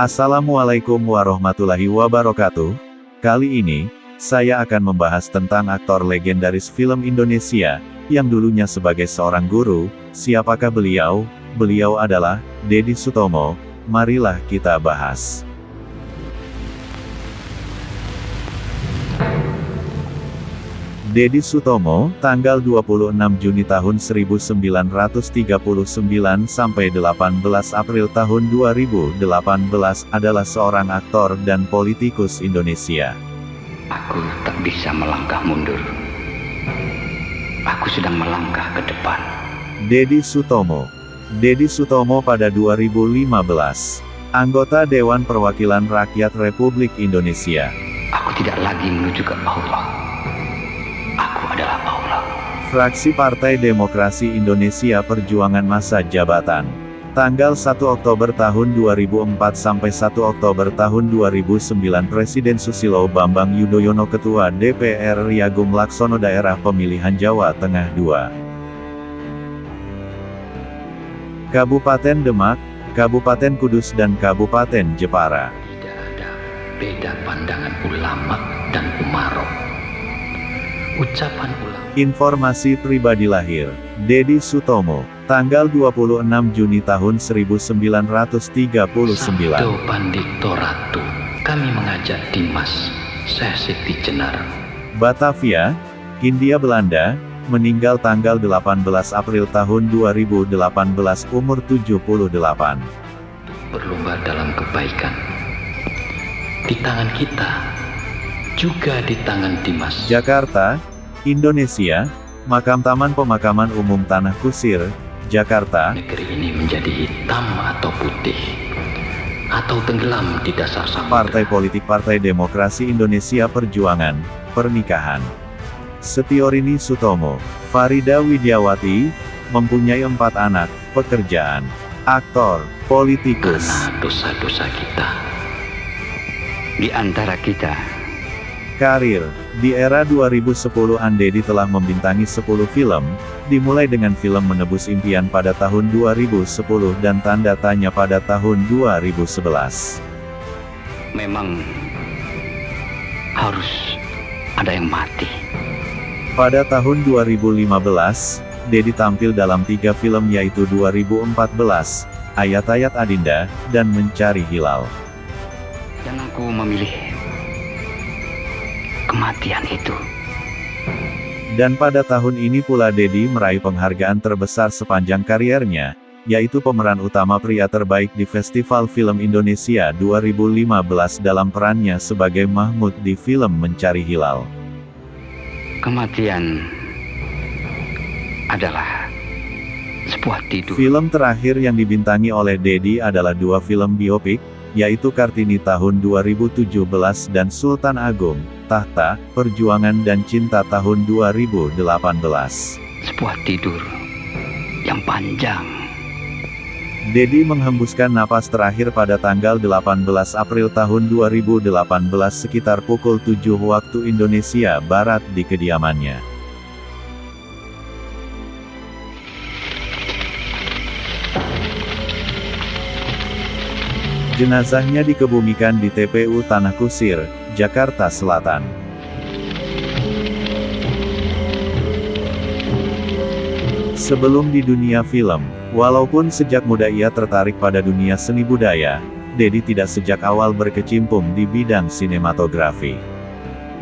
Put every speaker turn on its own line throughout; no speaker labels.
Assalamualaikum warahmatullahi wabarakatuh. Kali ini, saya akan membahas tentang aktor legendaris film Indonesia, yang dulunya sebagai seorang guru. Siapakah beliau? Beliau adalah Deddy Sutomo. Marilah kita bahas. Deddy Sutomo, tanggal 26 Juni tahun 1939 sampai 18 April tahun 2018, adalah seorang aktor dan politikus Indonesia.
Aku tak bisa melangkah mundur. Aku sedang melangkah ke depan.
Deddy Sutomo. Deddy Sutomo pada 2015. Anggota Dewan Perwakilan Rakyat Republik Indonesia.
Aku tidak lagi menuju ke Allah. Aku adalah Allah.
Fraksi Partai Demokrasi Indonesia Perjuangan masa jabatan. Tanggal 1 Oktober tahun 2004 sampai 1 Oktober tahun 2009 Presiden Susilo Bambang Yudhoyono Ketua DPR RI Agung Laksono Daerah Pemilihan Jawa Tengah II. Kabupaten Demak, Kabupaten Kudus dan Kabupaten Jepara.
Tidak ada beda pandangan ulama dan umarok. Ucapan ulama.
Informasi pribadi lahir. Deddy Sutomo, tanggal 26 Juni tahun 1939.
Sabdo Pandito Ratu. Kami mengajak Dimas Sesiti Jenar.
Batavia, Hindia Belanda, meninggal tanggal 18 April tahun 2018 umur 78.
Berlomba dalam kebaikan. Di tangan kita, juga di tangan Dimas.
Jakarta, Indonesia, Makam Taman Pemakaman Umum Tanah Kusir, Jakarta.
Negeri ini menjadi hitam atau putih, atau tenggelam di dasar samudera.
Partai politik Partai Demokrasi Indonesia Perjuangan, pernikahan. Setiorini Sutomo, Farida Widiawati, mempunyai 4 anak, pekerjaan, aktor, politikus.
Karena dosa-dosa kita. Di antara kita.
Karir. Di era 2010-an Deddy telah membintangi 10 film, dimulai dengan film Menebus Impian pada tahun 2010 dan Tanda Tanya pada tahun 2011.
Memang harus ada yang mati.
Pada tahun 2015, Deddy tampil dalam 3 film yaitu 2014, Ayat-Ayat Adinda, dan Mencari Hilal.
Dan aku memilih kematian itu.
Dan pada tahun ini pula Deddy meraih penghargaan terbesar sepanjang kariernya, yaitu pemeran utama pria terbaik di Festival Film Indonesia 2015 dalam perannya sebagai Mahmud di film Mencari Hilal.
Kematian adalah sebuah tidur.
Film terakhir yang dibintangi oleh Deddy adalah 2 film biopik, yaitu Kartini tahun 2017 dan Sultan Agung, Tahta, Perjuangan dan Cinta tahun 2018.
Sebuah tidur yang panjang.
Deddy menghembuskan napas terakhir pada tanggal 18 April tahun 2018 sekitar pukul 7 waktu Indonesia Barat di kediamannya. Jenazahnya dikebumikan di TPU Tanah Kusir, Jakarta Selatan. Sebelum di dunia film, walaupun sejak muda ia tertarik pada dunia seni budaya, Deddy tidak sejak awal berkecimpung di bidang sinematografi.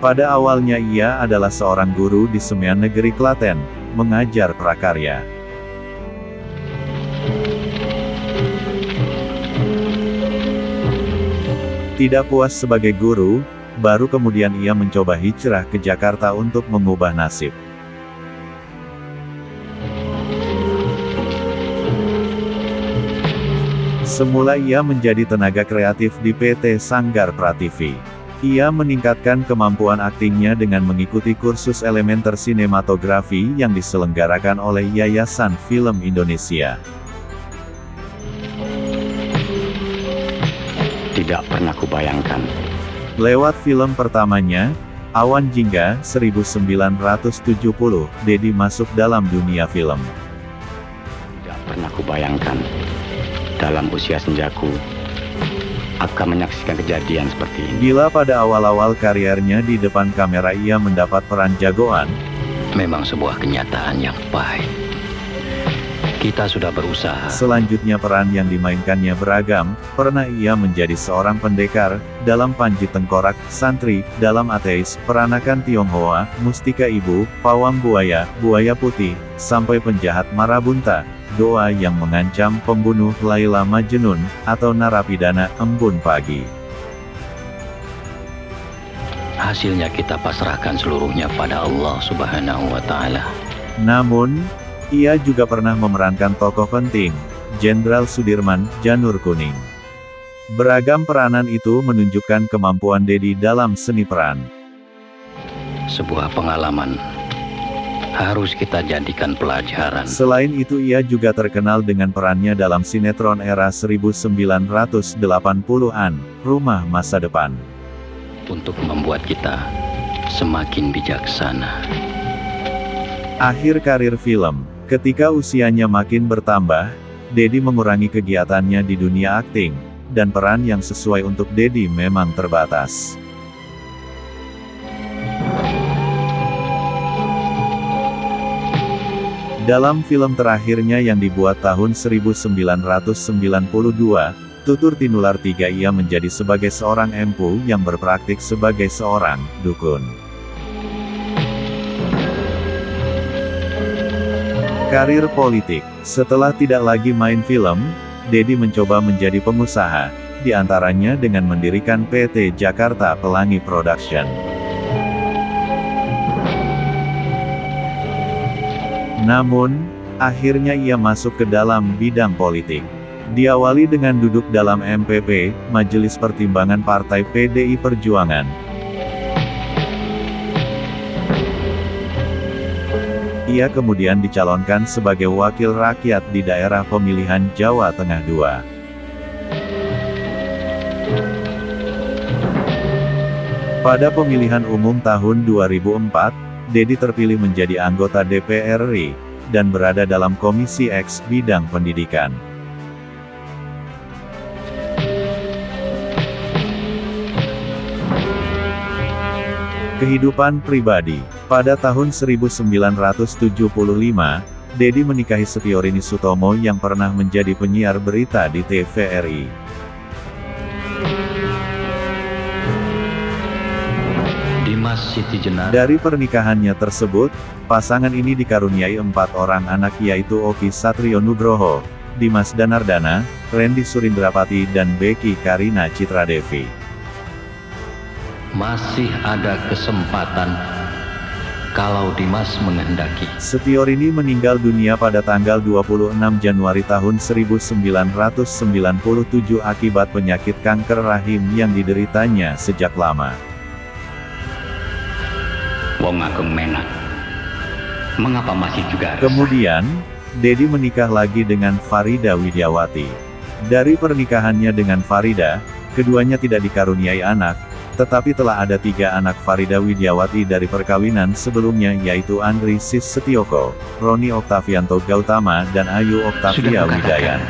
Pada awalnya ia adalah seorang guru di Semian Negeri Klaten, mengajar prakarya. Tidak puas sebagai guru, baru kemudian ia mencoba hijrah ke Jakarta untuk mengubah nasib. Semula ia menjadi tenaga kreatif di PT Sanggar Prativi. Ia meningkatkan kemampuan aktingnya dengan mengikuti kursus elementer sinematografi yang diselenggarakan oleh Yayasan Film Indonesia.
Tidak pernah kubayangkan.
Lewat film pertamanya, Awan Jingga, 1970, Deddy masuk dalam dunia film.
Tidak pernah kubayangkan, dalam usia senjaku, akan menyaksikan kejadian seperti ini.
Bila pada awal-awal kariernya di depan kamera ia mendapat peran jagoan,
Memang sebuah kenyataan yang pahit. Kita sudah berusaha.
selanjutnya peran yang dimainkannya beragam. Pernah ia menjadi seorang pendekar, dalam Panji Tengkorak, santri, dalam Ateis, peranakan Tionghoa, Mustika Ibu, Pawang Buaya, Buaya Putih, sampai penjahat Marabunta, doa yang mengancam pembunuh Laila Majnun, atau narapidana Embun Pagi.
Hasilnya kita pasrahkan seluruhnya pada Allah Subhanahu wa Ta'ala.
Namun, ia juga pernah memerankan tokoh penting, Jenderal Sudirman, Janur Kuning. Beragam peranan itu menunjukkan kemampuan Dedi dalam seni peran.
Sebuah pengalaman harus kita jadikan pelajaran.
Selain itu ia juga terkenal dengan perannya dalam sinetron era 1980-an, Rumah Masa Depan.
Untuk membuat kita semakin bijaksana.
Akhir karir film, ketika usianya makin bertambah, Dedi mengurangi kegiatannya di dunia akting, dan peran yang sesuai untuk Dedi memang terbatas. Dalam film terakhirnya yang dibuat tahun 1992, Tutur Tinular 3 ia menjadi sebagai seorang empu yang berpraktik sebagai seorang dukun. Karir politik. Setelah tidak lagi main film, Dedi mencoba menjadi pengusaha, di antaranya dengan mendirikan PT Jakarta Pelangi Production. Namun, akhirnya ia masuk ke dalam bidang politik. Diawali dengan duduk dalam MPP, Majelis Pertimbangan Partai PDI Perjuangan. Ia kemudian dicalonkan sebagai wakil rakyat di daerah pemilihan Jawa Tengah II. Pada pemilihan umum tahun 2004, Dedi terpilih menjadi anggota DPR RI, dan berada dalam Komisi X bidang pendidikan. Kehidupan pribadi. Pada tahun 1975, Dedi menikahi Setiorini Sutomo yang pernah menjadi penyiar berita di TVRI.
Dimas Siti Jenar.
Dari pernikahannya tersebut, pasangan ini dikaruniai 4 orang anak yaitu Oki Satrio Nugroho, Dimas Danardana, Randy Surindrapati dan Becky Karina Citradevi.
Masih ada kesempatan kalau Dimas menghendaki.
Setiorini meninggal dunia pada tanggal 26 Januari tahun 1997 akibat penyakit kanker rahim yang dideritanya sejak lama.
Wong Agung Menak, mengapa masih juga harus?
Kemudian, Dedi menikah lagi dengan Farida Widiawati. Dari pernikahannya dengan Farida, keduanya tidak dikaruniai anak, tetapi telah ada 3 anak Farida Widiawati dari perkawinan sebelumnya yaitu Andri Sis Setioko, Roni Oktavianto Gautama dan Ayu Oktavia Widayan.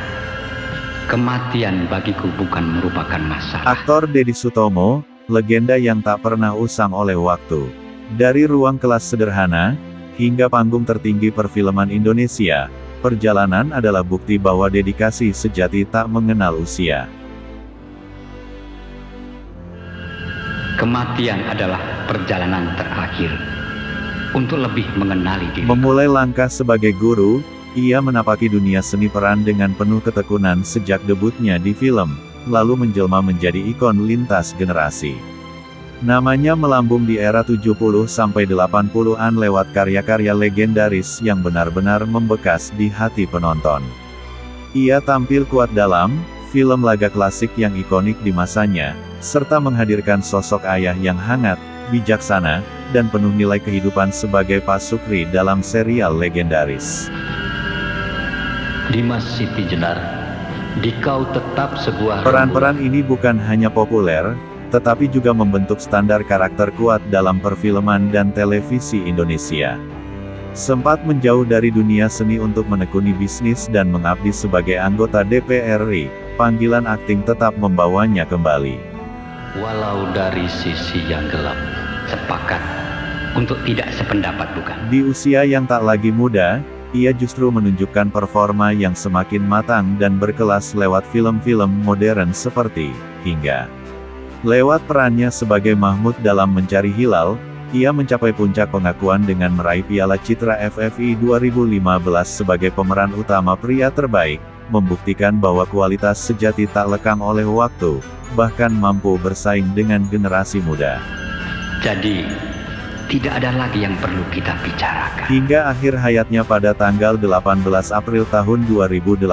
Kematian bagiku bukan merupakan masalah.
Aktor Dedi Sutomo, legenda yang tak pernah usang oleh waktu. Dari ruang kelas sederhana, hingga panggung tertinggi perfilman Indonesia, perjalanan adalah bukti bahwa dedikasi sejati tak mengenal usia.
Kematian adalah perjalanan terakhir untuk lebih mengenali diri.
Memulai langkah sebagai guru, ia menapaki dunia seni peran dengan penuh ketekunan sejak debutnya di film, lalu menjelma menjadi ikon lintas generasi. Namanya melambung di era 70-80-an lewat karya-karya legendaris yang benar-benar membekas di hati penonton. Ia tampil kuat dalam film laga klasik yang ikonik di masanya, serta menghadirkan sosok ayah yang hangat, bijaksana, dan penuh nilai kehidupan sebagai Pak Sukri dalam serial legendaris.
Dimas Siti Jenar, di Kau Tetap Sebuah
Peran-peran ini bukan hanya populer, tetapi juga membentuk standar karakter kuat dalam perfilman dan televisi Indonesia. Sempat menjauh dari dunia seni untuk menekuni bisnis dan mengabdi sebagai anggota DPR RI, panggilan akting tetap membawanya kembali.
Walau dari sisi yang gelap, sepakat untuk tidak sependapat bukan?
Di usia yang tak lagi muda, ia justru menunjukkan performa yang semakin matang dan berkelas lewat film-film modern seperti Hingga. Lewat perannya sebagai Mahmud dalam Mencari Hilal, ia mencapai puncak pengakuan dengan meraih Piala Citra FFI 2015 sebagai pemeran utama pria terbaik, membuktikan bahwa kualitas sejati tak lekang oleh waktu, bahkan mampu bersaing dengan generasi muda.
Jadi, tidak ada lagi yang perlu kita bicarakan.
Hingga akhir hayatnya pada tanggal 18 April tahun 2018,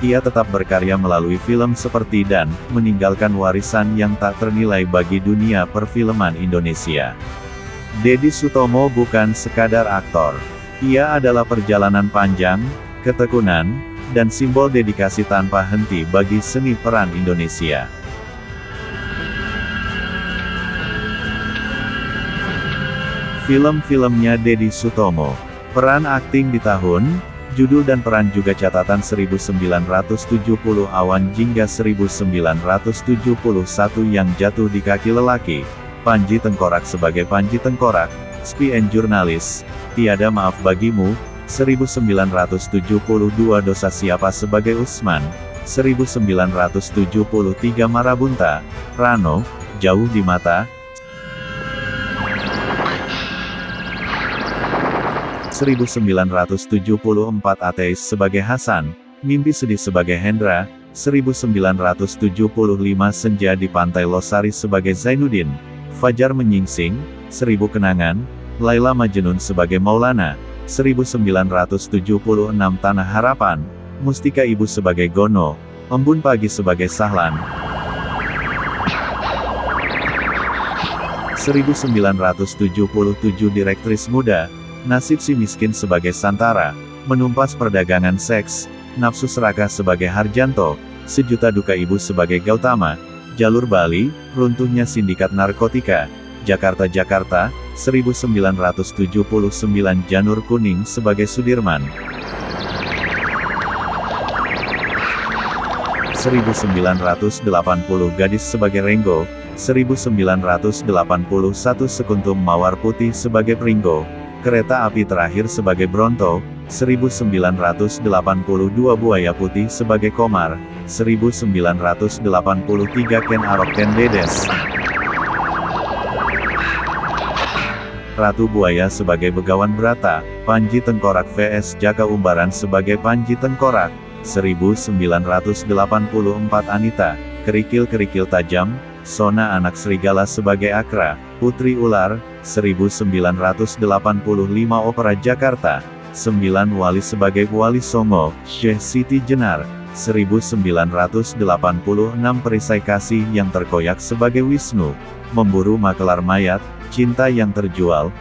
ia tetap berkarya melalui film seperti Dan, meninggalkan warisan yang tak ternilai bagi dunia perfilman Indonesia. Deddy Sutomo bukan sekadar aktor. Ia adalah perjalanan panjang, ketekunan, dan simbol dedikasi tanpa henti bagi seni peran Indonesia. Film-filmnya Deddy Sutomo. Peran akting di tahun, judul dan peran juga catatan 1970 Awan Jingga 1971 Yang Jatuh di Kaki Lelaki, Panji Tengkorak sebagai Panji Tengkorak, Spy and Jurnalis, Tiada Maaf Bagimu, 1972 Dosa Siapa sebagai Usman, 1973 Marabunta, Rano, Jauh di Mata, 1974 Ateis sebagai Hasan, Mimpi Sedih sebagai Hendra, 1975 Senja di Pantai Losari sebagai Zainuddin, Fajar Menyingsing, 1000 Kenangan, Laila Majnun sebagai Maulana, 1976 Tanah Harapan, Mustika Ibu sebagai Gono, Embun Pagi sebagai Sahlan, 1977 Direktris Muda, Nasib Si Miskin sebagai Santara, Menumpas Perdagangan Seks, Nafsu Serakah sebagai Harjanto, Sejuta Duka Ibu sebagai Gautama, Jalur Bali, Runtuhnya Sindikat Narkotika, Jakarta, 1979 Janur Kuning sebagai Sudirman, 1980 Gadis sebagai Renggo, 1981 Sekuntum Mawar Putih sebagai Pringgo, Kereta Api Terakhir sebagai Bronto, 1982 Buaya Putih sebagai Komar, 1983 Ken Arok Ken Dedes, Ratu Buaya sebagai Begawan Brata, Panji Tengkorak vs Jaka Umbaran sebagai Panji Tengkorak, 1984 Anita, Kerikil-Kerikil Tajam, Sona Anak Serigala sebagai Akra, Putri Ular, 1985 Opera Jakarta, 9 Wali sebagai Wali Songo, Syekh Siti Jenar, 1986 Perisai Kasih yang Terkoyak sebagai Wisnu, Memburu Makelar Mayat, Cinta yang Terjual,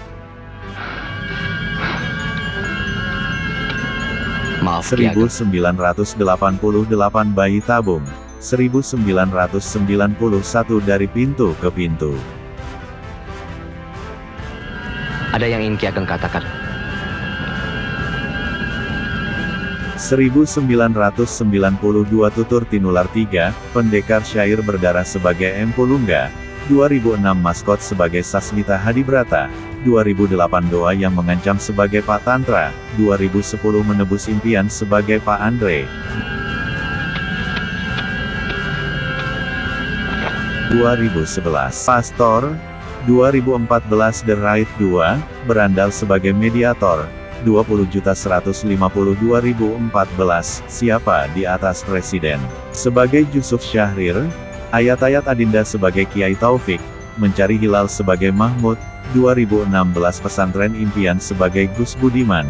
Maaf, Ki Ageng.
1988 Bayi Tabung, 1991 Dari Pintu ke Pintu.
Ada yang ingin Ki Ageng katakan?
1992 Tutur Tinular 3, Pendekar Syair Berdarah sebagai Empu Lungga, 2006 Maskot sebagai Sasmita Hadibrata, 2008 Doa Yang Mengancam sebagai Pak Tantra, 2010 Menebus Impian sebagai Pak Andre, 2011 Pastor, 2014 The Right 2, Berandal sebagai Mediator, 20.152.014, Siapa di Atas Presiden, sebagai Yusuf Syahrir, Ayat-Ayat Adinda sebagai Kiai Taufik, Mencari Hilal sebagai Mahmud, 2016 Pesantren Impian sebagai Gus Budiman,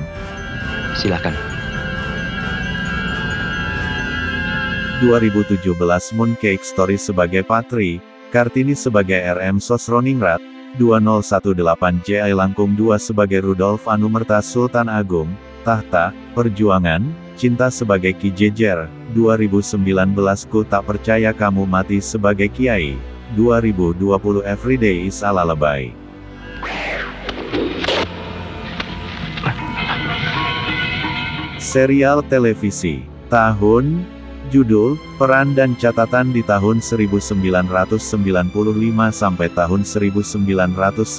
Silakan.
2017 Mooncake Story sebagai Patri, Kartini sebagai RM Sosroningrat, 2018 J.I. Langkung 2 sebagai Rudolf Anumerta Sultan Agung, Tahta, Perjuangan, Cinta sebagai Ki Jejer, 2019 Ku Tak Percaya Kamu Mati sebagai Kiai, 2020 Everyday is Ala Lebay. Serial televisi tahun Judul, peran dan catatan di tahun 1995 sampai tahun 1996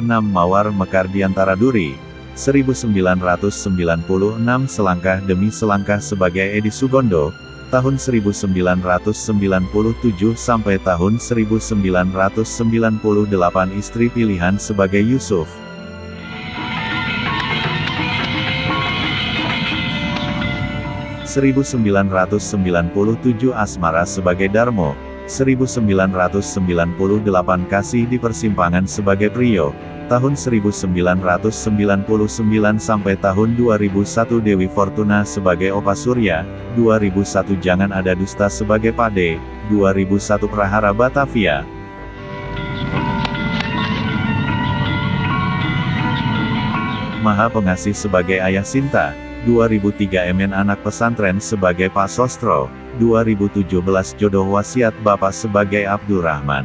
Mawar Mekar Diantara Duri, 1996 Selangkah Demi Selangkah sebagai Edi Sugondo, tahun 1997 sampai tahun 1998 Istri Pilihan sebagai Yusuf. 1997 Asmara sebagai Darmo, 1998 Kasih di Persimpangan sebagai Prio, tahun 1999 sampai tahun 2001 Dewi Fortuna sebagai Opa Surya, 2001 Jangan Ada Dusta sebagai Pade, 2001 Prahara Batavia. Maha Pengasih sebagai Ayah Sinta, 2003 Emen Anak Pesantren sebagai Pak Sostro, 2017 Jodoh Wasiat Bapak sebagai Abdul Rahman.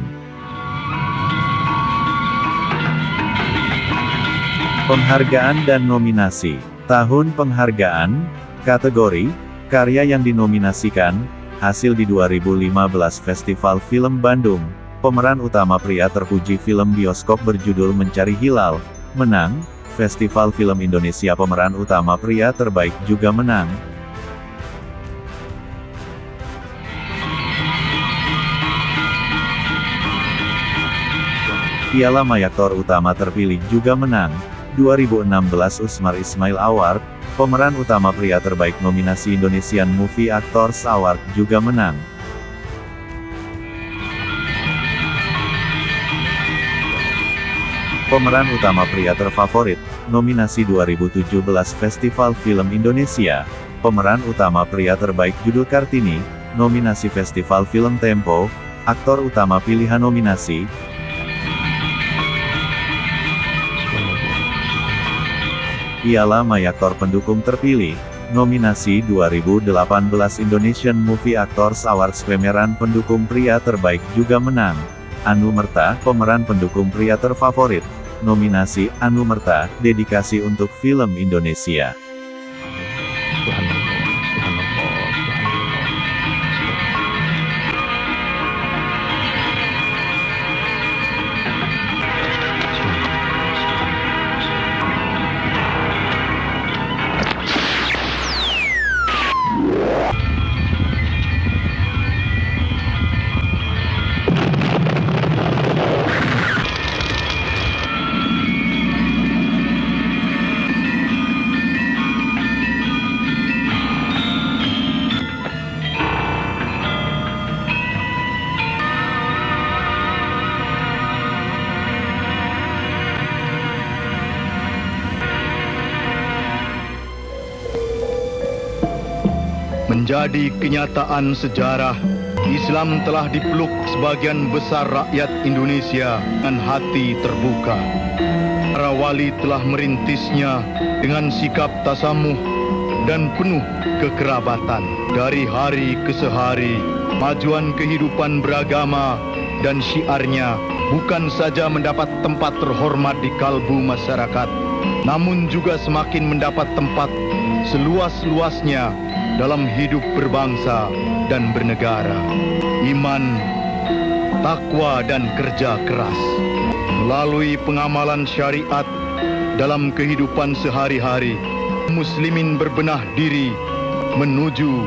Penghargaan dan nominasi. Tahun penghargaan, kategori, karya yang dinominasikan, hasil di 2015 Festival Film Bandung, pemeran utama pria terpuji film bioskop berjudul Mencari Hilal, menang. Festival Film Indonesia pemeran utama pria terbaik juga menang. Piala Mayaktor utama terpilih juga menang. 2016 Usmar Ismail Award, pemeran utama pria terbaik nominasi Indonesian Movie Actors Award juga menang. Pemeran utama pria terfavorit, nominasi 2017 Festival Film Indonesia, pemeran utama pria terbaik judul Kartini, nominasi Festival Film Tempo, aktor utama pilihan nominasi. Piala Mayaktor pendukung terpilih, nominasi 2018 Indonesian Movie Actors Awards pemeran pendukung pria terbaik juga menang. Anu Merta, pemeran pendukung pria terfavorit. Nominasi, Anu Merta, dedikasi untuk film Indonesia.
Menjadi kenyataan sejarah, Islam telah dipeluk sebagian besar rakyat Indonesia dengan hati terbuka. Para wali telah merintisnya dengan sikap tasamuh dan penuh kekerabatan. Dari hari ke sehari, majuan kehidupan beragama dan syiarnya bukan saja mendapat tempat terhormat di kalbu masyarakat, namun juga semakin mendapat tempat seluas-luasnya dalam hidup berbangsa dan bernegara. Iman, takwa dan kerja keras melalui pengamalan syariat dalam kehidupan sehari-hari, muslimin berbenah diri menuju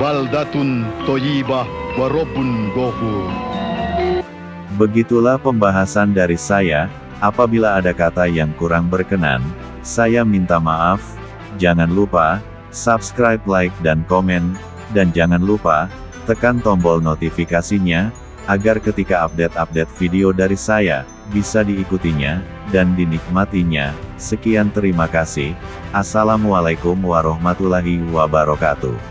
baldatun thayyibah wa rabbun ghafur.
Begitulah pembahasan dari saya. Apabila ada kata yang kurang berkenan, saya minta maaf. Jangan lupa subscribe, like, dan komen, dan jangan lupa tekan tombol notifikasinya, agar ketika update-update video dari saya, bisa diikutinya, dan dinikmatinya. Sekian terima kasih. Assalamualaikum warahmatullahi wabarakatuh.